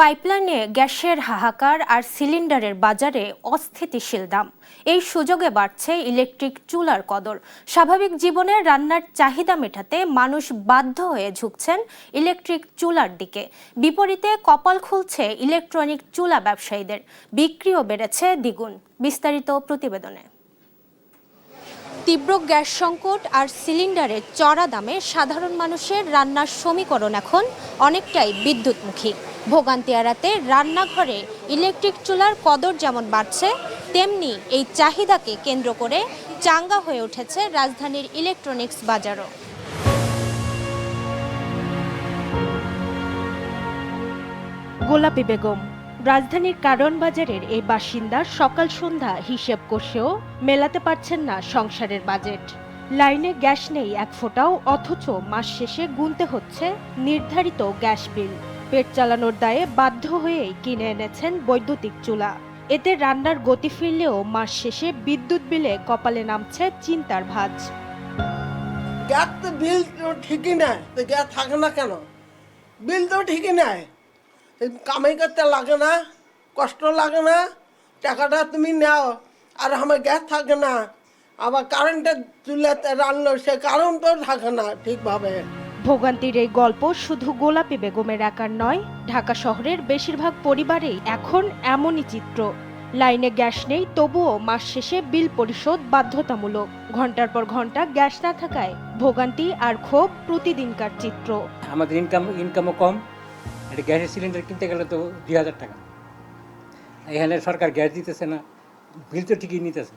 পাইপলাইনে গ্যাসের হাহাকার আর সিলিন্ডারের বাজারে অস্থিতিশীল দাম। এই সুযোগে বাড়ছে ইলেকট্রিক চুলার কদর। স্বাভাবিক জীবনে রান্নার চাহিদা মেটাতে মানুষ বাধ্য হয়ে ঝুঁকছেন ইলেকট্রিক চুলার দিকে। বিপরীতে কপাল খুলছে ইলেকট্রনিক চুলা ব্যবসায়ীদের, বিক্রিও বেড়েছে দ্বিগুণ। বিস্তারিত প্রতিবেদনে। তীব্র গ্যাস সংকট আর সিলিন্ডারের চড়া দামে সাধারণ মানুষের রান্নার সমীকরণ এখন অনেকটাই বিদ্যুৎমুখী। ভোগান্তি এড়াতে রান্নাঘরে ইলেকট্রিক চুলার কদর যেমন বাড়ছে, তেমনি এই চাহিদাকে কেন্দ্র করে চাঙ্গা হয়ে উঠেছে রাজধানীর ইলেকট্রনিক্স বাজারও। গোলাপী বেগম রাজধানীর কারণ বাজারের এই বাসিন্দা সকাল সন্ধ্যা হিসেব কষেও মেলাতে পারছেন না সংসারের বাজেট। লাইনে গ্যাস নেই এক ফোঁটাও, অথচ মাস শেষে গুনতে হচ্ছে নির্ধারিত গ্যাস বিল। পেট চালানোর দায়ে বাধ্য হয়েই কিনে এনেছেন বৈদ্যুতিক চুলা। এতে রান্নার গতি ফিরলেও মাস শেষে বিদ্যুৎ বিলে কপালে নামছে চিন্তার ভাঁজ। গ্যাস তো বিল ঠিকই নেয়, তো গ্যাস থাকে না কেন? বিল তো ঠিকই নেয়, কামাই করতে লাগে না, কষ্ট লাগে না, টাকাটা তুমি নাও, আর আমার গ্যাস থাকে না। আবার কারেন্টের চুলাতে রান্না, সে কারণ তো থাকে না ঠিকভাবে। ভোগান্তির এই গল্প শুধু গোলাপী বেগমের একার নয়, ঢাকা শহরের বেশিরভাগ পরিবারেই এখন এমনই চিত্র। লাইনে গ্যাস নেই, তবুও মাস শেষে বিল পরিশোধ বাধ্যতামূলক। ঘন্টার পর ঘন্টা গ্যাস না থাকায় ভোগান্তি আর ক্ষোভ প্রতিদিনকার চিত্র। আমাদের ইনকামও কম, একটা গ্যাসের সিলিন্ডার কিনতে গেলে তো 2000 টাকা। এখানে সরকার গ্যাস দিতেছে না, বিল তো ঠিকই নিতেছে।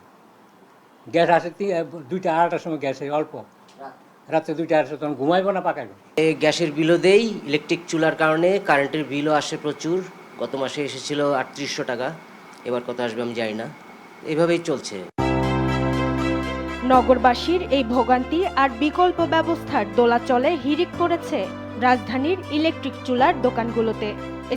গ্যাস আসে 2টা 2:30টার সময়, গ্যাস অল্প, রাত্রে 2টা 2:30 তখন ঘুমাইবো না পাকাইবো। এই গ্যাসের বিলও দেই, ইলেকট্রিক চুলার কারণে কারেন্টের বিলও আসে প্রচুর। গত মাসে এসেছিল 3800 টাকা, এবার কত আসবে আমি জানি না। এইভাবেই চলছে। নগরবাসীর এই ভোগান্তি আর বিকল্প ব্যবস্থার দোলাচলে হিড়িক পড়েছে রাজধানীর ইলেকট্রিক চুলার দোকানগুলোতে।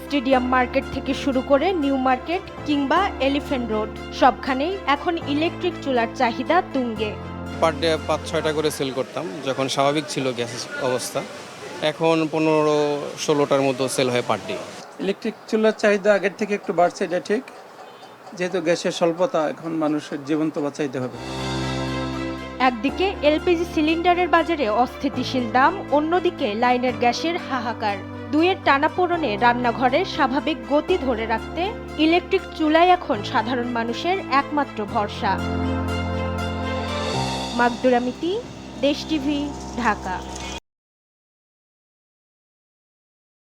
স্টেডিয়াম মার্কেট থেকে শুরু করে নিউ মার্কেট কিংবা এলিফ্যান্ট রোড, সবখানেই এখন ইলেকট্রিক চুলার চাহিদা তুঙ্গে। পার ডে 5-6টা করে সেল করতাম যখন স্বাভাবিক ছিল গ্যাসের অবস্থা। এখন 15-16টার মতো সেল হয় পার ডে। ইলেকট্রিক চুলার চাহিদা আগের থেকে একটু বাড়ছে, এটা ঠিক। যেহেতু গ্যাসের স্বল্পতা, এখন মানুষের জীবন তো বাঁচাইতে হবে। একদিকে এলপিজি সিলিন্ডারের বাজারে অস্থিতিশীল দাম, অন্যদিকে লাইনের গ্যাসের হাহাকার। দুয়ের টানাপোড়েনে রান্নাঘরের স্বাভাবিক গতি ধরে রাখতে ইলেকট্রিক চুলাই এখন সাধারণ মানুষের একমাত্র ভরসা। মাকদুরা মিতি, দেশ টিভি, ঢাকা।